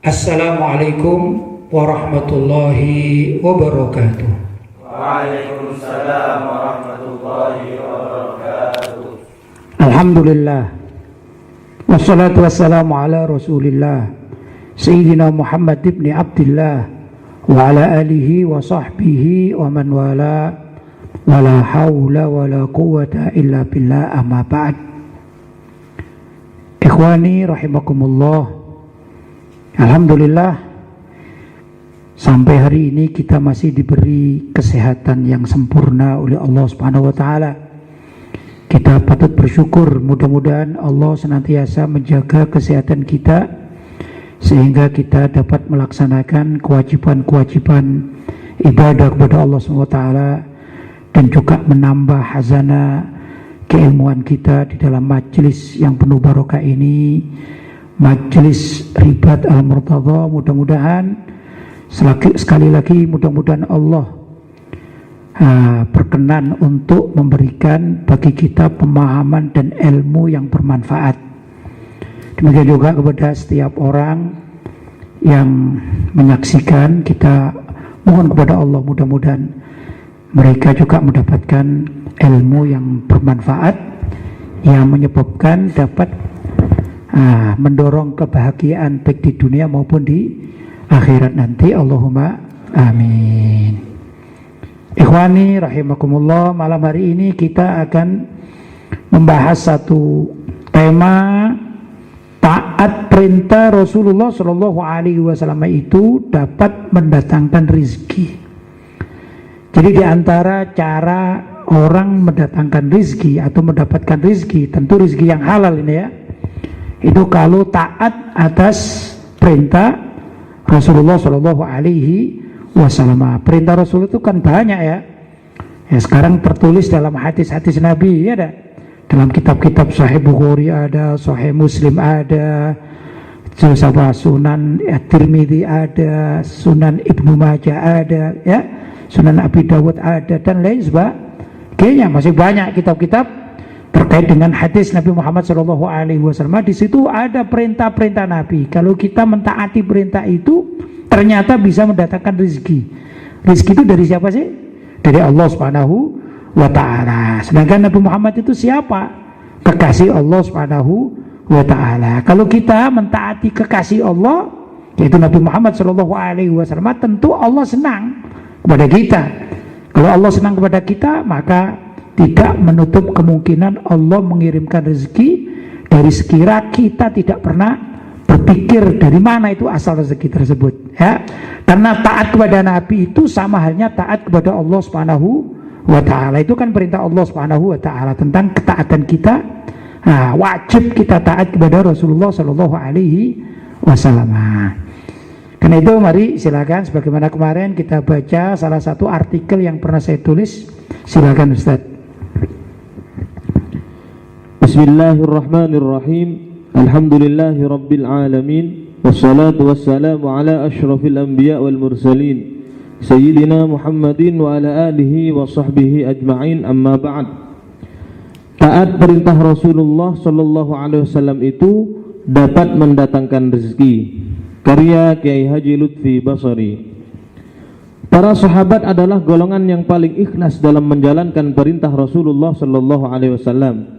Assalamualaikum warahmatullahi wabarakatuh. Waalaikumsalam warahmatullahi wabarakatuh. Alhamdulillah, wassalatu wassalamu ala rasulillah Sayyidina Muhammad ibn Abdillah wa ala alihi wa sahbihi wa man wala wa la hawla wa la quwwata illa billah, amma ba'd. Ikhwani rahimakumullah, alhamdulillah sampai hari ini kita masih diberi kesehatan yang sempurna oleh Allah Subhanahu wa taala. Kita patut bersyukur, mudah-mudahan Allah senantiasa menjaga kesehatan kita sehingga kita dapat melaksanakan kewajiban-kewajiban ibadah kepada Allah Subhanahu wa taala dan juga menambah hazana keilmuan kita di dalam majelis yang penuh barokah ini, Majelis Ribat Al-Murtadha. Mudah-mudahan sekali lagi mudah-mudahan Allah berkenan untuk memberikan bagi kita pemahaman dan ilmu yang bermanfaat. Demikian juga kepada setiap orang yang menyaksikan, kita mohon kepada Allah mudah-mudahan mereka juga mendapatkan ilmu yang bermanfaat yang menyebabkan dapat mendorong kebahagiaan baik di dunia maupun di akhirat nanti. Allahumma amin. Ikhwani rahimakumullah, malam hari ini kita akan membahas satu tema, taat perintah Rasulullah Shallallahu Alaihi Wasallam itu dapat mendatangkan rizki. Jadi di antara cara orang mendatangkan rizki atau mendapatkan rizki, tentu rizki yang halal ini ya, itu kalau taat atas perintah Rasulullah Shallallahu Alaihi Wasallam. Perintah Rasul itu kan banyak ya. Sekarang tertulis dalam hadis-hadis Nabi ya, ada dalam kitab-kitab Sahih Bukhari ada, Sahih Muslim ada, Sunan At-Tirmidzi ada, Sunan Ibnu Majah ada, ya, Sunan Abi Dawud ada, dan lain sebagainya. Masih banyak kitab-kitab terkait dengan hadis Nabi Muhammad SAW. Di situ ada perintah-perintah Nabi. Kalau kita mentaati perintah itu, ternyata bisa mendatangkan rezeki. Rezeki itu dari siapa sih? Dari Allah Subhanahu wa ta'ala. Sedangkan Nabi Muhammad itu siapa? Kekasih Allah Subhanahu wa ta'ala. Kalau kita mentaati kekasih Allah, yaitu Nabi Muhammad SAW, tentu Allah senang kepada kita. Kalau Allah senang kepada kita, maka tidak menutup kemungkinan Allah mengirimkan rezeki dari sekira kita tidak pernah berpikir dari mana itu asal rezeki tersebut, ya. Karena taat kepada Nabi itu sama halnya taat kepada Allah Subhanahu wa ta'ala. Itu kan perintah Allah Subhanahu wa ta'ala tentang ketaatan kita. Wajib kita taat kepada Rasulullah Shallallahu Alaihi Wasallam. Karena itu mari silakan, sebagaimana kemarin kita baca salah satu artikel yang pernah saya tulis. Silakan Ustaz. Bismillahirrahmanirrahim. Alhamdulillahi rabbil alamin. Wassalatu wassalamu ala ashrafil anbiya wal mursalin Sayyidina Muhammadin wa ala alihi wa sahbihi ajma'in, amma ba'd. Taat perintah Rasulullah sallallahu alaihi wasallam itu dapat mendatangkan rezeki. Karya Kiai Haji Lutfi Basari. Para sahabat adalah golongan yang paling ikhlas dalam menjalankan perintah Rasulullah sallallahu alaihi wasallam.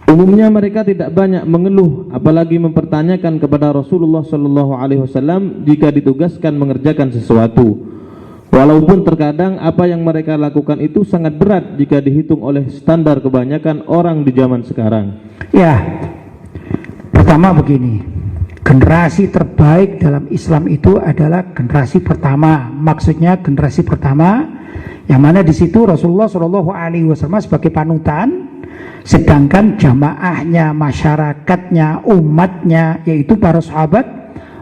Umumnya mereka tidak banyak mengeluh, apalagi mempertanyakan kepada Rasulullah sallallahu alaihi wasallam jika ditugaskan mengerjakan sesuatu. Walaupun terkadang apa yang mereka lakukan itu sangat berat jika dihitung oleh standar kebanyakan orang di zaman sekarang. Ya, pertama begini, generasi terbaik dalam Islam itu adalah generasi pertama. Maksudnya generasi pertama yang mana di situ Rasulullah Shallallahu Alaihi Wasallam sebagai panutan, sedangkan jamaahnya, masyarakatnya, umatnya, yaitu para sahabat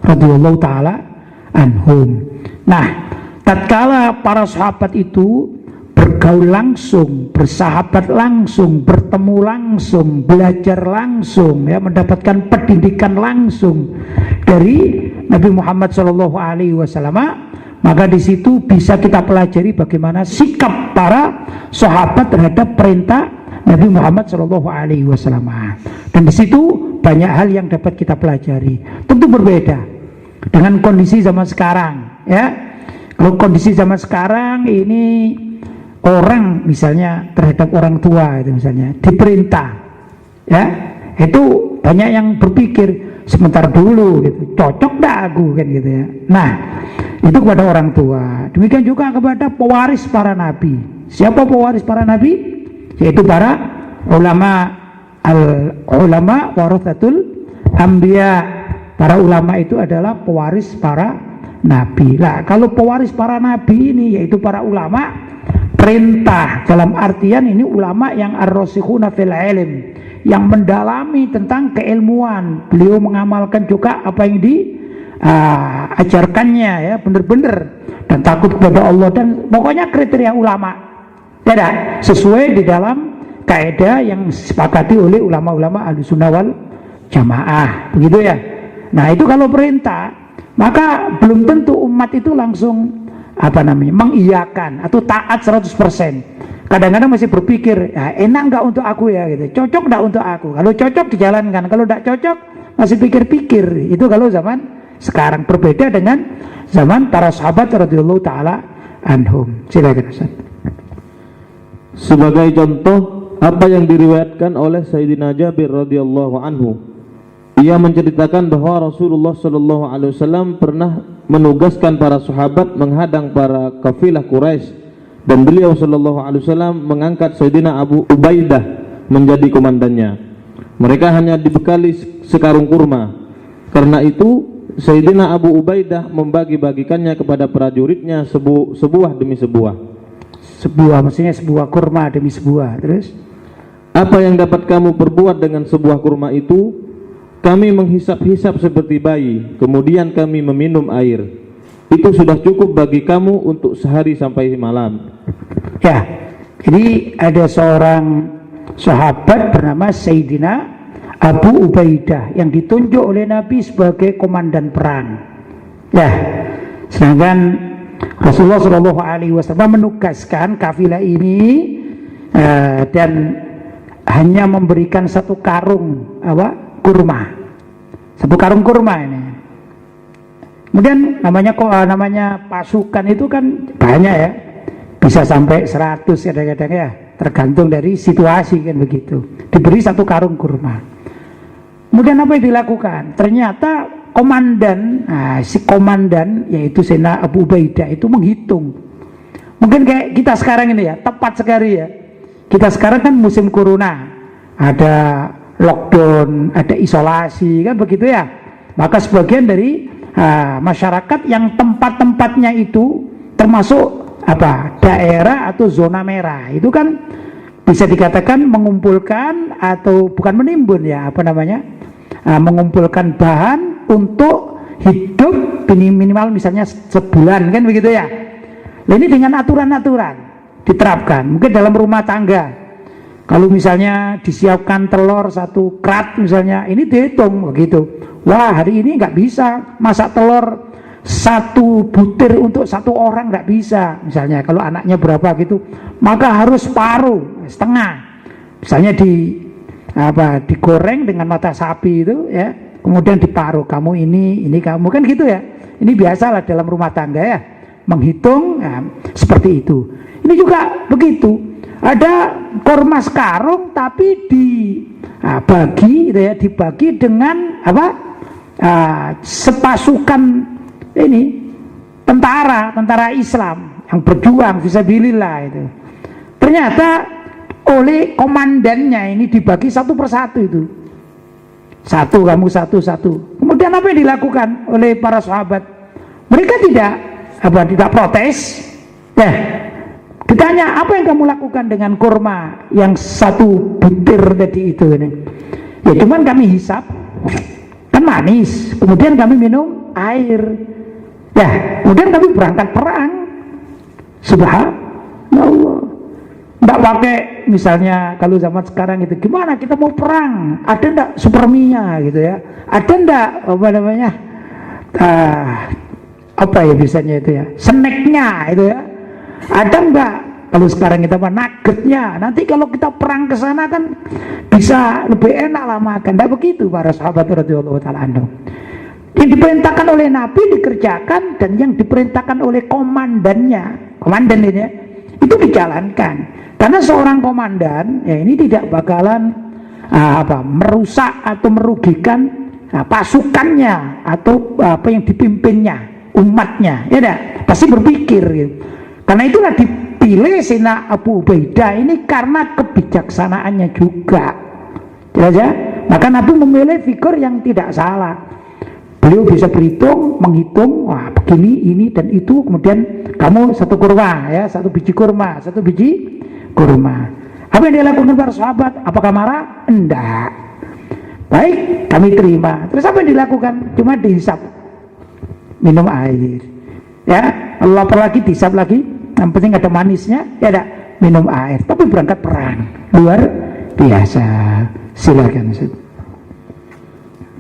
radhiyallahu taala anhum. Nah, tatkala para sahabat itu bergaul langsung, bersahabat langsung, bertemu langsung, belajar langsung, ya, mendapatkan pendidikan langsung dari Nabi Muhammad SAW, maka di situ bisa kita pelajari bagaimana sikap para sahabat terhadap perintah Nabi Muhammad SAW. Dan di situ banyak hal yang dapat kita pelajari. Tentu berbeda dengan kondisi zaman sekarang, ya. Kalau kondisi zaman sekarang ini orang misalnya terhadap orang tua itu misalnya diperintah, ya, itu banyak yang berpikir sebentar dulu gitu, cocok dah aku kan gitu ya. Nah, itu kepada orang tua. Demikian juga kepada pewaris para nabi. Siapa pewaris para nabi? Yaitu para ulama, al-ulama warathatul anbiya. Para ulama itu adalah pewaris para nabi. Lah, kalau pewaris para nabi ini yaitu para ulama, perintah dalam artian ini ulama yang ar-rasikhuna fil ilm, yang mendalami tentang keilmuan. Beliau mengamalkan juga apa yang diajarkannya, ya, benar-benar, dan takut kepada Allah, dan pokoknya kriteria ulama, ya, sesuai di dalam kaidah yang disepakati oleh ulama-ulama Ahlussunnah wal Jamaah, begitu ya. Nah, itu kalau perintah, maka belum tentu umat itu langsung mengiyakan atau taat 100%. Kadang-kadang masih berpikir, ya, enak nggak untuk aku ya gitu, cocok nggak untuk aku. Kalau cocok dijalankan, kalau nggak cocok masih pikir-pikir. Itu kalau zaman sekarang, berbeda dengan zaman para sahabat radhiyallahu taala anhum. Silakan Ustaz. Sebagai contoh apa yang diriwayatkan oleh Sayyidina Jabir radhiyallahu anhu, ia menceritakan bahwa Rasulullah sallallahu alaihi wasallam pernah menugaskan para sahabat menghadang para kafilah Quraisy, dan beliau sallallahu alaihi wasallam mengangkat Sayyidina Abu Ubaidah menjadi komandannya. Mereka hanya dibekali sekarung kurma. Karena itu Sayyidina Abu Ubaidah membagi-bagikannya kepada prajuritnya sebuah demi sebuah. Sebuah maksudnya sebuah kurma demi sebuah. Terus, apa yang dapat kamu perbuat dengan sebuah kurma itu? Kami menghisap-hisap seperti bayi, kemudian kami meminum air. Itu sudah cukup bagi kamu untuk sehari sampai malam. Ya, jadi ada seorang sahabat bernama Sayyidina Abu Ubaidah yang ditunjuk oleh Nabi sebagai komandan perang. Ya, sedangkan Rasulullah Shallallahu Alaihi Wasallam menugaskan kafilah ini dan hanya memberikan satu karung kurma, satu karung kurma ini. Kemudian namanya pasukan itu kan banyak ya, bisa sampai 100 kadang-kadang ya, tergantung dari situasi kan begitu. Diberi satu karung kurma. Kemudian apa yang dilakukan? Ternyata komandan, si komandan yaitu Sayyidina Abu Ubaidah itu menghitung. Mungkin kayak kita sekarang ini ya, tepat sekali ya. Kita sekarang kan musim corona, ada lockdown, ada isolasi kan begitu ya. Maka sebagian dari masyarakat yang tempat-tempatnya itu termasuk daerah atau zona merah, itu kan bisa dikatakan mengumpulkan atau bukan menimbun ya, mengumpulkan bahan untuk hidup minimal misalnya sebulan kan begitu ya. Nah, ini dengan aturan-aturan diterapkan. Mungkin dalam rumah tangga, kalau misalnya disiapkan telur 1 krat misalnya, ini dihitung begitu. Wah, hari ini nggak bisa masak telur 1 butir untuk 1 orang, nggak bisa. Misalnya kalau anaknya berapa gitu, maka harus separuh, setengah. Misalnya digoreng dengan mata sapi itu ya, kemudian diparuh, kamu ini kamu kan gitu ya. Ini biasalah dalam rumah tangga ya, menghitung ya, seperti itu. Ini juga begitu. Ada kurma sekarung tapi dibagi gitu ya, dibagi dengan sepasukan ini tentara Islam yang berjuang fisabilillah itu. Ternyata oleh komandannya ini dibagi satu persatu itu. Satu kamu satu. Kemudian apa yang dilakukan oleh para sahabat? Mereka tidak protes. Ya. Ditanya, apa yang kamu lakukan dengan kurma yang 1 butir tadi itu ini? Ya cuman kami hisap, kan manis. Kemudian kami minum air. Ya, kemudian kami berangkat perang. Subhanallah. Nggak pakai misalnya kalau zaman sekarang itu gimana kita mau perang? Ada nggak superminya gitu ya? Ada nggak biasanya itu ya? Snacknya itu ya? Ada enggak? Kalau sekarang kita nuggetnya, nanti kalau kita perang ke sana kan bisa lebih enak lah makan. Enggak begitu para sahabat radhiyallahu taala anhum. Yang diperintahkan oleh Nabi dikerjakan, dan yang diperintahkan oleh komandannya, komandan ini ya, itu dijalankan. Karena seorang komandan ya ini tidak bakalan merusak atau merugikan pasukannya atau apa yang dipimpinnya, umatnya, ya dah, pasti berpikir gitu. Karena itulah dipilih Sayyidina Abu Ubaidah ini karena kebijaksanaannya juga. Jelas ya? Maka Nabi memilih figur yang tidak salah. Beliau bisa berhitung, menghitung, wah begini, ini dan itu, kemudian kamu satu kurma ya, satu biji kurma, satu biji kurma. Apa yang dilakukan para sahabat? Apakah marah? Enggak. Baik, kami terima. Terus apa yang dilakukan? Cuma dihisap, minum air. Ya, lapar lagi, dihisap lagi. Yang penting ada manisnya, ya ada minum air. Tapi berangkat perang, luar biasa. Silakan.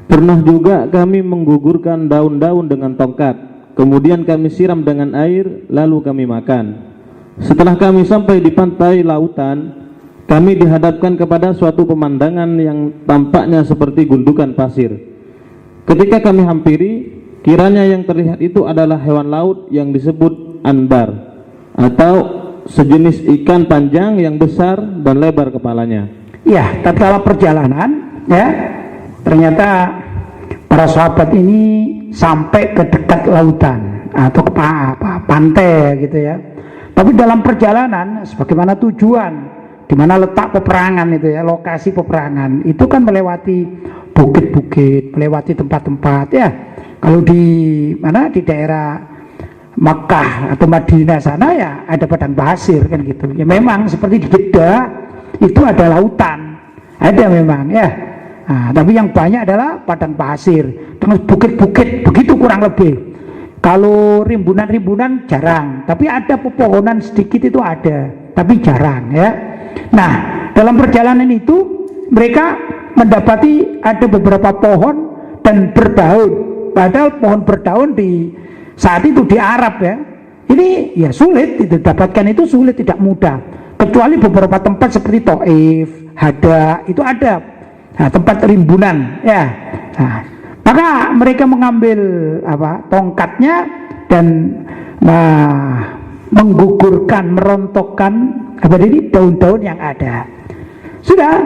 Pernah juga kami menggugurkan daun-daun dengan tongkat, kemudian kami siram dengan air, lalu kami makan. Setelah kami sampai di pantai lautan, kami dihadapkan kepada suatu pemandangan yang tampaknya seperti gundukan pasir. Ketika kami hampiri, kiranya yang terlihat itu adalah hewan laut yang disebut anbar, atau sejenis ikan panjang yang besar dan lebar kepalanya. Ya, tatkala perjalanan ya, ternyata para sahabat ini sampai ke dekat lautan atau ke pantai gitu ya. Tapi dalam perjalanan sebagaimana tujuan, di mana letak peperangan itu ya, lokasi peperangan itu kan melewati bukit-bukit, melewati tempat-tempat ya. Kalau di mana, di daerah Makkah atau Madinah sana ya ada padang pasir kan gitu. Ya memang seperti di Jeddah itu ada lautan, ada memang ya. Nah, tapi yang banyak adalah padang pasir, terus bukit-bukit, begitu kurang lebih. Kalau rimbunan-rimbunan jarang, tapi ada pepohonan sedikit itu ada, tapi jarang ya. Nah, dalam perjalanan itu mereka mendapati ada beberapa pohon dan berdaun. Padahal pohon berdaun di saat itu di Arab ya, ini ya sulit didapatkan, itu sulit, tidak mudah. Kecuali beberapa tempat seperti Taif, Hada, itu ada tempat rimbunan ya. Nah, maka mereka mengambil tongkatnya dan menggugurkan, merontokkan daun-daun yang ada. Sudah,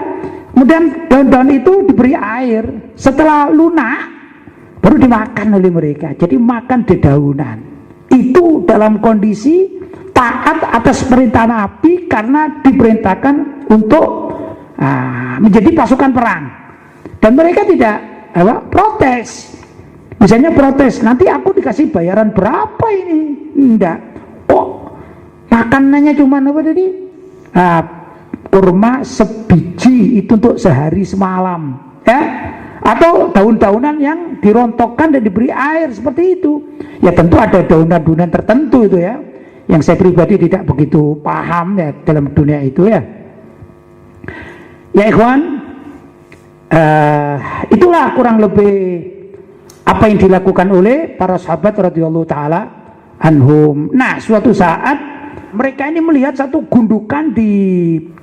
kemudian daun-daun itu diberi air. Setelah lunak baru dimakan oleh mereka. Jadi makan dedaunan. Itu dalam kondisi taat atas perintah Nabi karena diperintahkan untuk menjadi pasukan perang. Dan mereka tidak protes. Misalnya protes, nanti aku dikasih bayaran berapa ini? Enggak. Oh, makanannya cuma kurma sebiji itu untuk sehari semalam ya. Atau daun-daunan yang dirontokkan dan diberi air seperti itu. Ya tentu ada daunan-daunan tertentu itu ya, yang saya pribadi tidak begitu paham ya dalam dunia itu ya. Ya ikhwan, itulah kurang lebih apa yang dilakukan oleh para sahabat radhiyallahu taala anhum. Nah, suatu saat mereka ini melihat satu gundukan di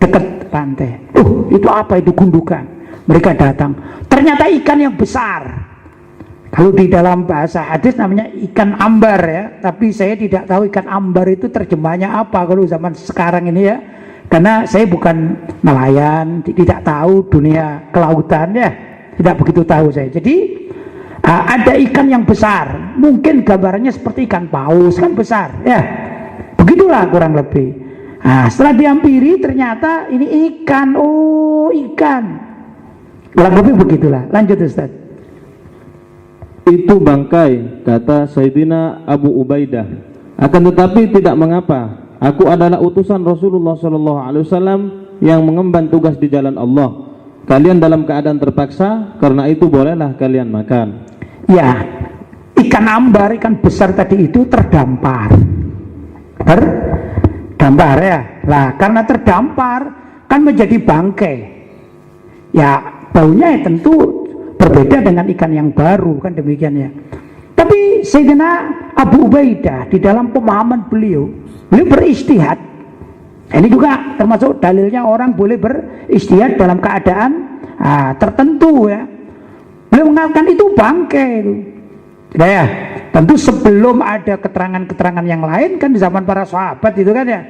dekat pantai. Itu apa itu gundukan? Mereka datang, ternyata ikan yang besar. Kalau di dalam bahasa hadis namanya ikan ambar ya, tapi saya tidak tahu ikan ambar itu terjemahnya apa kalau zaman sekarang ini ya. Karena saya bukan nelayan, tidak tahu dunia kelautan ya, tidak begitu tahu saya. Jadi ada ikan yang besar, mungkin gambarannya seperti ikan paus, kan besar ya. Begitulah kurang lebih. Nah, setelah dihampiri ternyata ini ikan, ikan. Kurang lebih begitulah. Lanjut Ustaz. Itu bangkai, kata Sayyidina Abu Ubaidah. Akan tetapi tidak mengapa. Aku adalah utusan Rasulullah SAW yang mengemban tugas di jalan Allah. Kalian dalam keadaan terpaksa, karena itu bolehlah kalian makan. Ya, ikan ambar, ikan besar tadi itu terdampar. Terdampar ya. Nah, karena terdampar kan menjadi bangkai. Ya, baunya tentu berbeda dengan ikan yang baru, kan demikian ya. Tapi Sayyidina Abu Ubaidah di dalam pemahaman beliau beristihad. Ini juga termasuk dalilnya orang boleh beristihad dalam keadaan tertentu ya. Beliau mengatakan itu bangkai itu. Nah ya, tentu sebelum ada keterangan-keterangan yang lain kan di zaman para sahabat itu kan ya,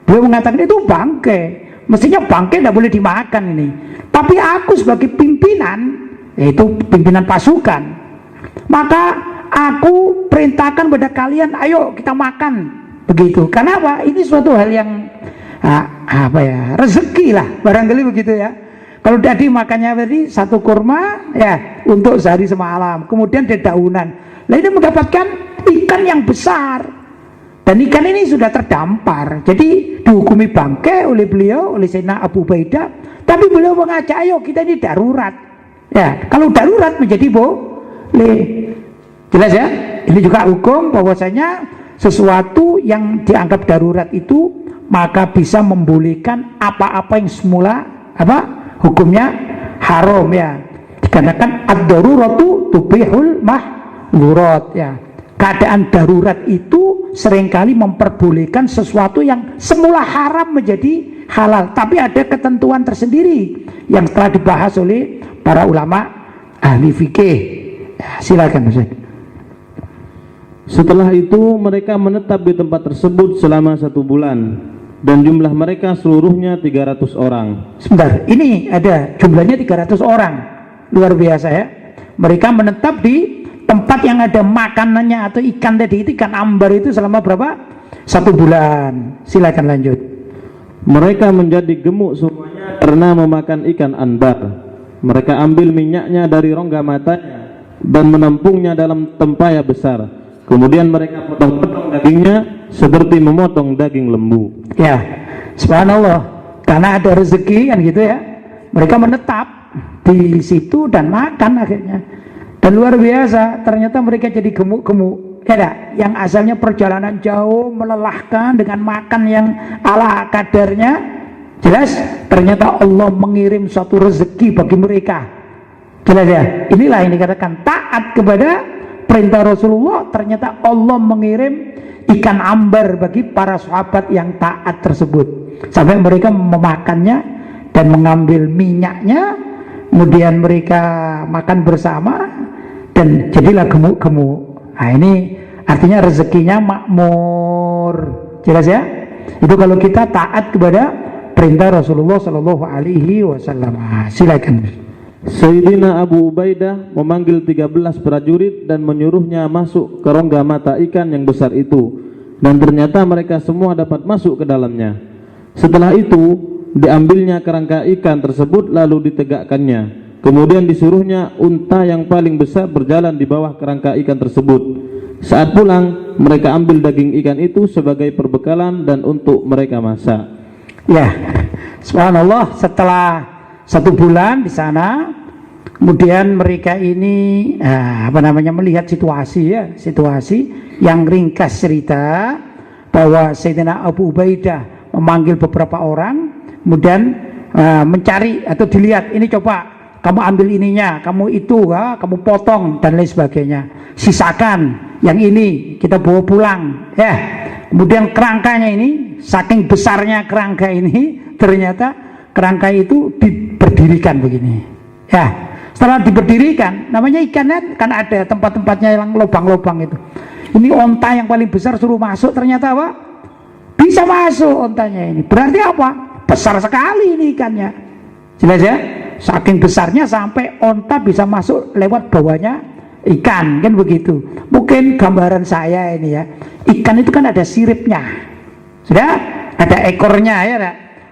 beliau mengatakan itu bangkai, mestinya bangkai tidak boleh dimakan ini. Tapi aku sebagai pimpinan, yaitu pimpinan pasukan, maka aku perintahkan pada kalian, ayo kita makan, begitu. Karena apa? Ini suatu hal yang rezeki lah, barangkali begitu ya. Kalau tadi makannya tadi satu kurma ya untuk sehari semalam, kemudian dedaunan. Nah ini mendapatkan ikan yang besar, dan ikan ini sudah terdampar, jadi dihukumi bangkai oleh beliau, oleh Sayyidina Abu Ubaidah. Tapi beliau mengajak, ayo kita ini darurat. Ya, kalau darurat menjadi boleh. Jelas ya? Ini juga hukum bahwasanya sesuatu yang dianggap darurat itu maka bisa membolehkan apa-apa yang semula hukumnya haram ya. Dikarenakan ad-daruratu tubihul mahdurat ya. Keadaan darurat itu seringkali memperbolehkan sesuatu yang semula haram menjadi halal, tapi ada ketentuan tersendiri yang telah dibahas oleh para ulama ahli fikih. Ya, silakan Ustaz. Setelah itu mereka menetap di tempat tersebut selama 1 bulan, dan jumlah mereka seluruhnya 300 orang. Sebentar, ini ada jumlahnya 300 orang, luar biasa ya. Mereka menetap di tempat yang ada makanannya atau ikan tadi itu, ikan ambar itu selama berapa? 1 bulan. Silakan lanjut. Mereka menjadi gemuk semuanya karena memakan ikan ambar. Mereka ambil minyaknya dari rongga matanya dan menampungnya dalam tempayan besar. Kemudian mereka potong-potong dagingnya seperti memotong daging lembu. Ya, subhanallah, karena ada rezeki kan gitu ya. Mereka menetap di situ dan makan akhirnya. Dan luar biasa, ternyata mereka jadi gemuk-gemuk. Ya, yang asalnya perjalanan jauh melelahkan dengan makan yang ala kadarnya, jelas ternyata Allah mengirim suatu rezeki bagi mereka. Jelas ya. Inilah yang dikatakan taat kepada perintah Rasulullah. Ternyata Allah mengirim ikan ambar bagi para sahabat yang taat tersebut, sampai mereka memakannya dan mengambil minyaknya, kemudian mereka makan bersama dan jadilah gemuk-gemuk. Nah ini artinya rezekinya makmur. Jelas ya? Itu kalau kita taat kepada perintah Rasulullah Shallallahu Alaihi Wasallam. Silakan. Sayyidina Abu Ubaidah memanggil 13 prajurit dan menyuruhnya masuk ke rongga mata ikan yang besar itu, dan ternyata mereka semua dapat masuk ke dalamnya. Setelah itu diambilnya kerangka ikan tersebut lalu ditegakkannya. Kemudian disuruhnya unta yang paling besar berjalan di bawah kerangka ikan tersebut. Saat pulang mereka ambil daging ikan itu sebagai perbekalan dan untuk mereka masak. Ya, subhanallah, setelah 1 bulan di sana, kemudian mereka ini melihat situasi yang ringkas cerita bahwa Sayyidina Abu Ubaidah memanggil beberapa orang, kemudian mencari atau dilihat, ini coba kamu ambil ininya, kamu itu kamu potong dan lain sebagainya, sisakan yang ini kita bawa pulang ya. Kemudian kerangkanya ini, saking besarnya kerangka ini, ternyata kerangka itu diberdirikan begini ya. Setelah diberdirikan, namanya ikannya kan ada tempat-tempatnya yang lubang-lubang itu. Ini onta yang paling besar suruh masuk, ternyata apa? Bisa masuk ontanya ini. Berarti apa? Besar sekali ini ikannya. Jelas ya? Saking besarnya sampai onta bisa masuk lewat bawahnya ikan, kan begitu. Mungkin gambaran saya ini ya, ikan itu kan ada siripnya, sudah ada ekornya ya.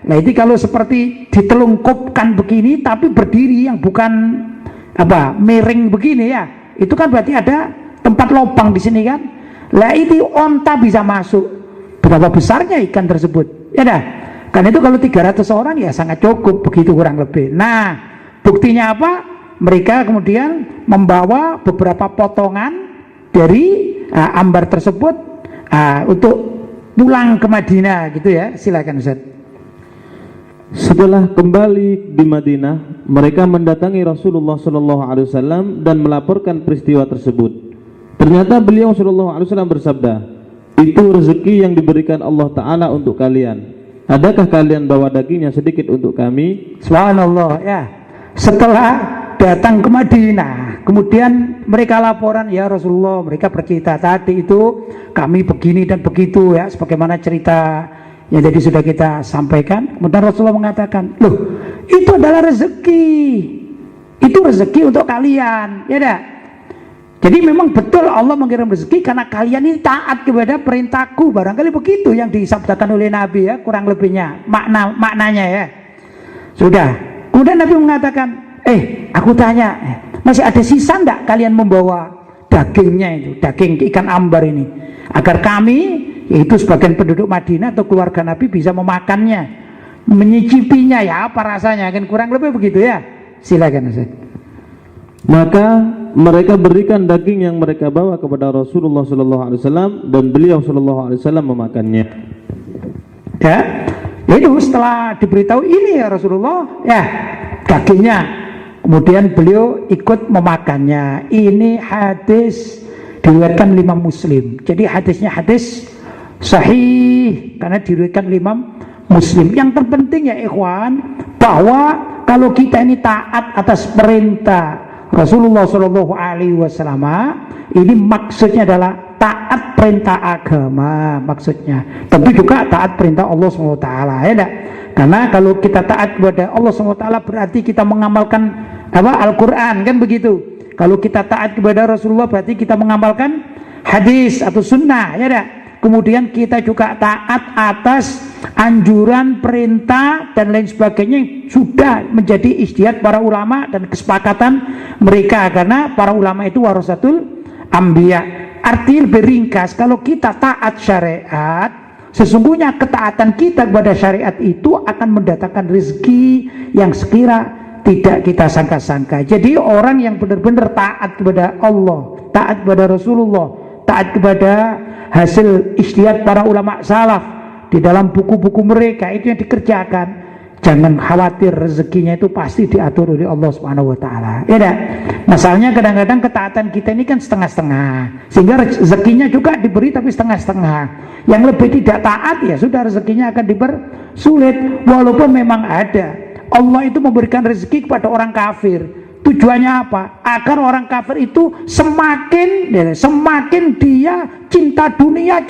Nah itu kalau seperti ditelungkupkan begini tapi berdiri, yang bukan miring begini ya, itu kan berarti ada tempat lubang di sini kan. Lah itu onta bisa masuk. Berapa besarnya ikan tersebut? Ya dah. Karena itu kalau 300 orang ya sangat cukup, begitu kurang lebih. Nah, buktinya apa? Mereka kemudian membawa beberapa potongan dari ambar tersebut untuk pulang ke Madinah gitu ya. Silakan Ustaz. Setelah kembali di Madinah, mereka mendatangi Rasulullah SAW dan melaporkan peristiwa tersebut. Ternyata beliau SAW bersabda, itu rezeki yang diberikan Allah Ta'ala untuk kalian. Adakah kalian bawa dagingnya sedikit untuk kami? Subhanallah ya. Setelah datang ke Madinah, kemudian mereka laporan, ya Rasulullah, mereka bercerita tadi itu kami begini dan begitu ya, sebagaimana cerita yang tadi sudah kita sampaikan. Kemudian Rasulullah mengatakan, loh itu adalah rezeki, itu rezeki untuk kalian, ya dah. Jadi memang betul Allah mengirim rezeki karena kalian ini taat kepada perintahku, barangkali begitu yang disabdakan oleh Nabi ya, kurang lebihnya maknanya ya. Sudah. Kemudian Nabi mengatakan, aku tanya, masih ada sisa enggak kalian membawa dagingnya itu, daging ikan ambar ini, agar kami, yaitu sebagian penduduk Madinah atau keluarga Nabi bisa memakannya, menyicipinya, ya apa rasanya, kan kurang lebih begitu ya. Silakan Ustaz. Maka mereka berikan daging yang mereka bawa kepada Rasulullah SAW dan beliau SAW memakannya. Ya, itu setelah diberitahu ini ya Rasulullah, ya dagingnya, kemudian beliau ikut memakannya. Ini hadis diriwayatkan Imam Muslim. Jadi hadisnya hadis sahih karena diriwayatkan Imam Muslim. Yang terpenting ya ikhwan, bahwa kalau kita ini taat atas perintah Rasulullah SAW, ini maksudnya adalah taat perintah agama, maksudnya tentu juga taat perintah Allah SWT ya enggak? Karena kalau kita taat kepada Allah SWT berarti kita mengamalkan Al-Quran, kan begitu. Kalau kita taat kepada Rasulullah berarti kita mengamalkan hadis atau sunnah, ya enggak? Kemudian kita juga taat atas anjuran, perintah dan lain sebagainya yang sudah menjadi ijtihad para ulama dan kesepakatan mereka, karena para ulama itu warasatul anbiya. Arti lebih ringkas, kalau kita taat syariat, sesungguhnya ketaatan kita kepada syariat itu akan mendatangkan rezeki yang sekira tidak kita sangka-sangka. Jadi orang yang benar-benar taat kepada Allah, taat kepada Rasulullah, taat kepada hasil ijtihad para ulama salaf di dalam buku-buku mereka, itu yang dikerjakan, jangan khawatir, rezekinya itu pasti diatur oleh Allah Subhanahu wa taala. Ya dah. Masalahnya kadang-kadang ketaatan kita ini kan setengah-setengah, sehingga rezekinya juga diberi tapi setengah-setengah. Yang lebih tidak taat ya sudah, rezekinya akan dipersulit. Walaupun memang ada, Allah itu memberikan rezeki kepada orang kafir. Tujuannya apa? Agar orang kafir itu semakin dia cinta dunia,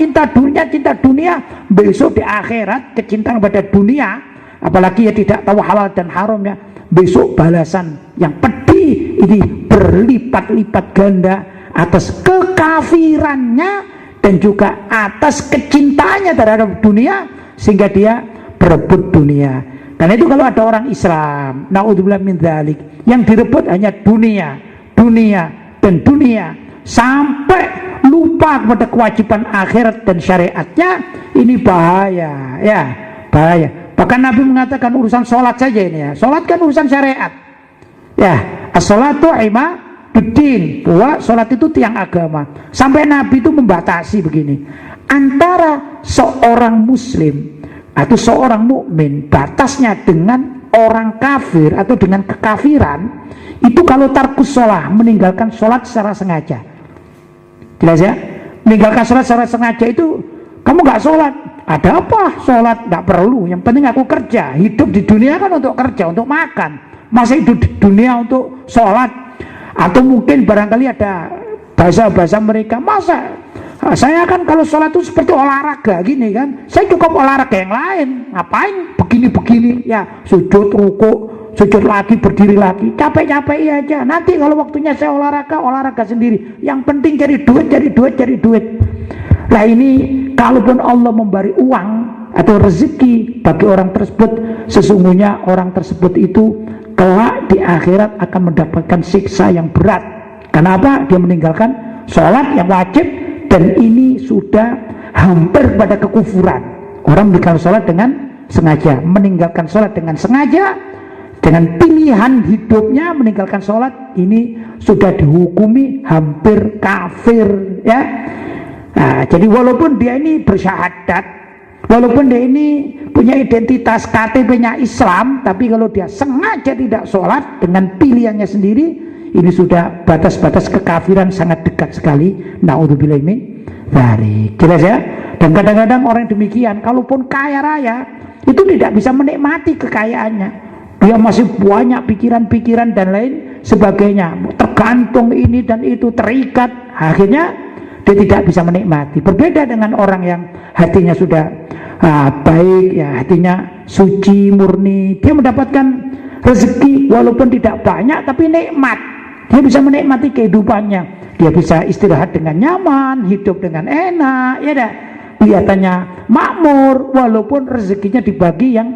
besok di akhirat kecintaan pada dunia, apalagi ya tidak tahu halal dan haramnya, besok balasan yang pedih ini berlipat-lipat ganda atas kekafirannya dan juga atas kecintaannya terhadap dunia, sehingga dia berebut dunia. Karena itu kalau ada orang Islam, naudzubillah min dzalik, yang direbut hanya dunia, dan dunia, sampai lupa kepada kewajiban akhirat dan syariatnya, ini bahaya, ya, bahaya. Bahkan Nabi mengatakan urusan sholat saja ini ya, sholat kan urusan syariat, ya, as-sholatu imaduddin, bahwa sholat itu tiang agama. Sampai Nabi itu membatasi begini, antara seorang muslim atau seorang mukmin, batasnya dengan orang kafir atau dengan kekafiran itu kalau tarkus sholat, meninggalkan sholat secara sengaja. Jelas ya? Meninggalkan sholat secara sengaja itu, kamu nggak sholat, ada apa? Sholat nggak perlu, yang penting aku kerja. Hidup di dunia kan untuk kerja, untuk makan. Masa hidup di dunia untuk sholat? Atau mungkin barangkali ada bahasa-bahasa mereka, masa saya kan kalau sholat itu seperti olahraga gini kan, saya cukup olahraga yang lain, ngapain begini-begini ya, sujud, rukuk, sujud lagi, berdiri lagi, capek-capek aja. Nanti kalau waktunya saya olahraga sendiri, yang penting cari duit. Nah ini kalaupun Allah memberi uang atau rezeki bagi orang tersebut, sesungguhnya orang tersebut itu kelak di akhirat akan mendapatkan siksa yang berat. Kenapa? Dia meninggalkan sholat yang wajib, dan ini sudah hampir pada kekufuran. Orang meninggalkan sholat dengan sengaja, meninggalkan sholat dengan sengaja, dengan pilihan hidupnya meninggalkan sholat, ini sudah dihukumi hampir kafir ya. Nah, jadi walaupun dia ini bersyahadat, walaupun dia ini punya identitas KTP-nya Islam, tapi kalau dia sengaja tidak sholat dengan pilihannya sendiri, ini sudah batas-batas kekafiran sangat dekat sekali. Naudzubillah min dzalik. Jelas ya? Dan kadang-kadang orang demikian, kalaupun kaya raya, itu tidak bisa menikmati kekayaannya. Dia masih banyak pikiran-pikiran dan lain sebagainya, tergantung ini dan itu, terikat, akhirnya dia tidak bisa menikmati. Berbeda dengan orang yang hatinya sudah baik, ya hatinya suci, murni, dia mendapatkan rezeki walaupun tidak banyak tapi nikmat. Dia bisa menikmati kehidupannya, dia bisa istirahat dengan nyaman, hidup dengan enak, ya dah. Kelihatannya makmur walaupun rezekinya dibagi yang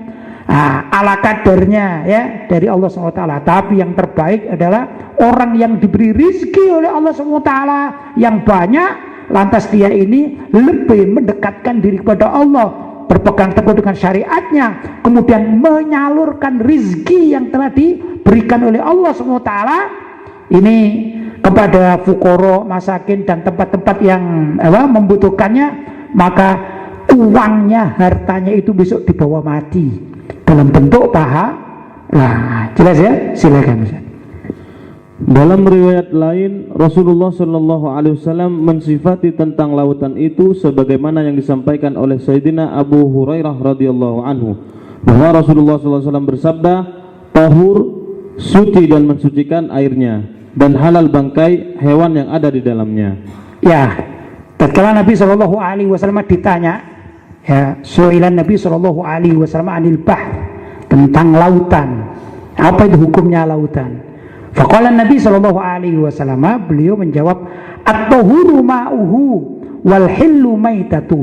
ala kadarnya ya dari Allah SWT. Tapi yang terbaik adalah orang yang diberi rezeki oleh Allah SWT yang banyak, lantas dia ini lebih mendekatkan diri kepada Allah, berpegang teguh dengan syariatnya, kemudian menyalurkan rezeki yang telah diberikan oleh Allah SWT ini kepada fukoro, masakin, dan tempat-tempat yang membutuhkannya, maka uangnya, hartanya itu besok dibawa mati dalam bentuk pahala. Nah, jelas ya? Silakan Ustaz. Dalam riwayat lain, Rasulullah SAW mensifati tentang lautan itu sebagaimana yang disampaikan oleh Sayyidina Abu Hurairah radhiyallahu anhu, bahwa Rasulullah SAW bersabda, tahur, suci dan mensucikan airnya, dan halal bangkai hewan yang ada di dalamnya. Ya, tatkala Nabi SAW ditanya, ya, soalan Nabi SAW anil bahr, tentang lautan, apa itu hukumnya lautan? Faqala Nabi SAW, beliau menjawab, at-tahuru ma'uhu wal hillu maitatuh.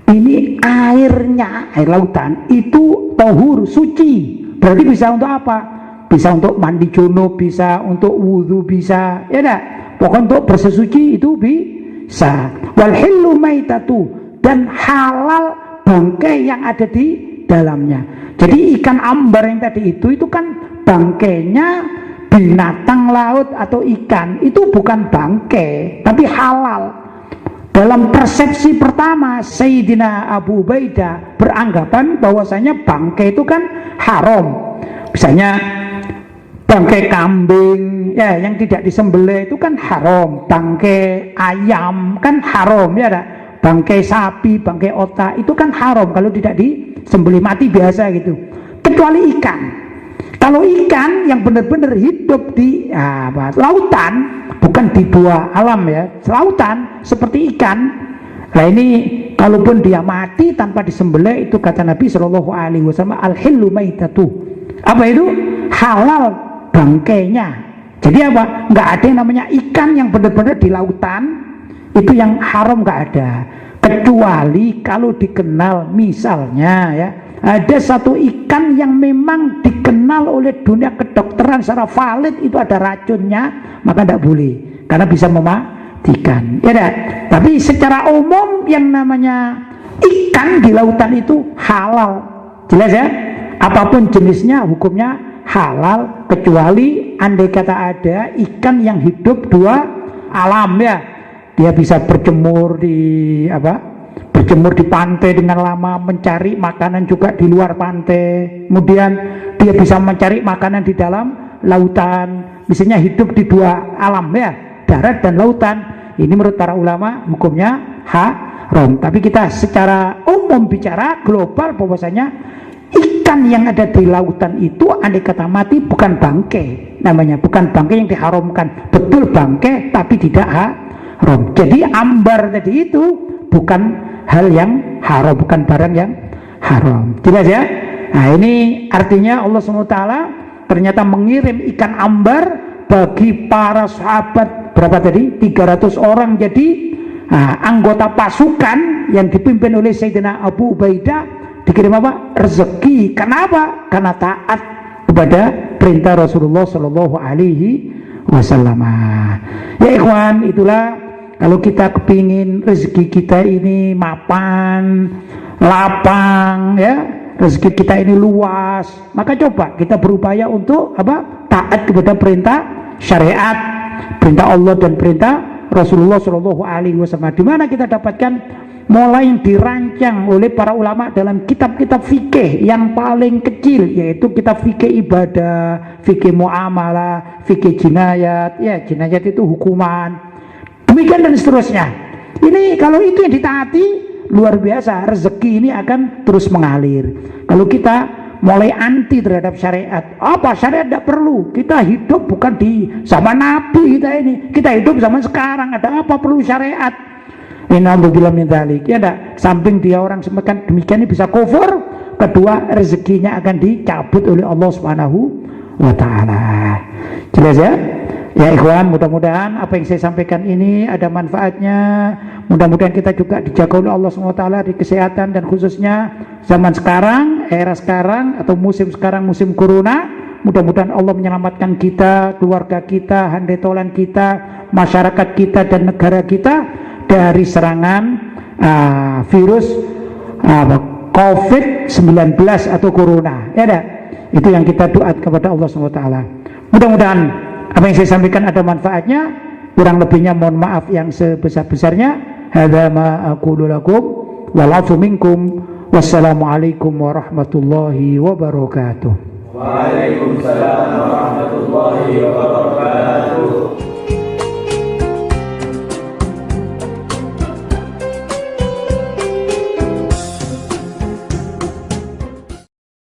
Ini airnya, air lautan itu tahur, suci. Berarti bisa untuk apa? Bisa untuk mandi junub, bisa untuk wudhu, bisa, ya dah. Pokoknya untuk bersesuci itu bisa. Wal hillu maitatuh, dan halal bangkai yang ada di dalamnya. Jadi ikan ambar yang tadi itu kan bangkainya binatang laut atau ikan, itu bukan bangkai tapi halal. Dalam persepsi pertama, Sayyidina Abu Ubaidah beranggapan bahwasanya bangkai itu kan haram. Misalnya bangkai kambing ya yang tidak disembelih itu kan haram, bangkai ayam kan haram, ya ada bangkai sapi, bangkai otak itu kan haram kalau tidak disembelih, mati biasa gitu, kecuali ikan. Kalau ikan yang benar-benar hidup di lautan, bukan di bawah alam ya, lautan seperti ikan. Nah ini kalaupun dia mati tanpa disembelih, itu kata Nabi SAW, al-hillu maitatuh. Apa itu? Halal bangkainya. Jadi apa? Nggak ada yang namanya ikan yang benar-benar di lautan itu yang haram, nggak ada. Kecuali kalau dikenal, misalnya ya, ada satu ikan yang memang dikenal oleh dunia kedokteran secara valid itu ada racunnya, maka tidak boleh karena bisa mematikan. Ya dah. Tapi secara umum yang namanya ikan di lautan itu halal, jelas ya. Apapun jenisnya hukumnya halal, kecuali andai kata ada ikan yang hidup dua alam ya, dia bisa berjemur di berjemur di pantai dengan lama, mencari makanan juga di luar pantai, kemudian dia bisa mencari makanan di dalam lautan, misalnya hidup di dua alam ya, darat dan lautan. Ini menurut para ulama hukumnya haram. Tapi kita secara umum bicara global bahwasanya ikan yang ada di lautan itu andai kata mati bukan bangkai namanya, bukan bangkai yang diharamkan, betul bangkai tapi tidak haram. Jadi ambar tadi itu bukan hal yang haram, bukan barang yang haram, jelas ya. Nah ini artinya Allah SWT ternyata mengirim ikan ambar bagi para sahabat, berapa tadi? 300 orang jadi anggota pasukan yang dipimpin oleh Sayyidina Abu Ubaidah, dikirim apa? Rezeki. Kenapa? Karena taat kepada perintah Rasulullah Shallallahu Alaihi Wasallam. Ya ikhwan, itulah kalau kita kepingin rezeki kita ini mapan, lapang, ya rezeki kita ini luas, maka coba kita berupaya untuk taat kepada perintah syariat, perintah Allah dan perintah Rasulullah Shallallahu Alaihi Wasallam. Di mana kita dapatkan mulai yang dirancang oleh para ulama dalam kitab-kitab fikih yang paling kecil, yaitu kitab fikih ibadah, fikih muamalah, fikih jinayat, ya jinayat itu hukuman, demikian dan seterusnya. Ini kalau itu yang ditaati, luar biasa, rezeki ini akan terus mengalir. Kalau kita mulai anti terhadap syariat. Apa syariat tidak perlu? Kita hidup bukan di zaman Nabi kita ini. Kita hidup zaman sekarang. Ada apa perlu syariat? Innalillah min dzalik. Ya enggak? Samping dia orang semakan demikian ini bisa kufur, kedua rezekinya akan dicabut oleh Allah Subhanahu wa taala. Jelas ya? Ya ikhwan, mudah-mudahan apa yang saya sampaikan ini ada manfaatnya. Mudah-mudahan kita juga dijaga oleh Allah SWT di kesehatan, dan khususnya zaman sekarang, era sekarang atau musim sekarang, musim corona. Mudah-mudahan Allah menyelamatkan kita, keluarga kita, handai tolan kita, masyarakat kita dan negara kita dari serangan virus COVID-19 atau corona. Ya dah. Itu yang kita doa kepada Allah SWT. Mudah-mudahan apa yang saya sampaikan ada manfaatnya. Kurang lebihnya mohon maaf yang sebesar-besarnya. Hadza ma aqulu lakum wal 'afu minkum. Wassalamualaikum warahmatullahi wabarakatuh. Waalaikumsalam warahmatullahi wabarakatuh.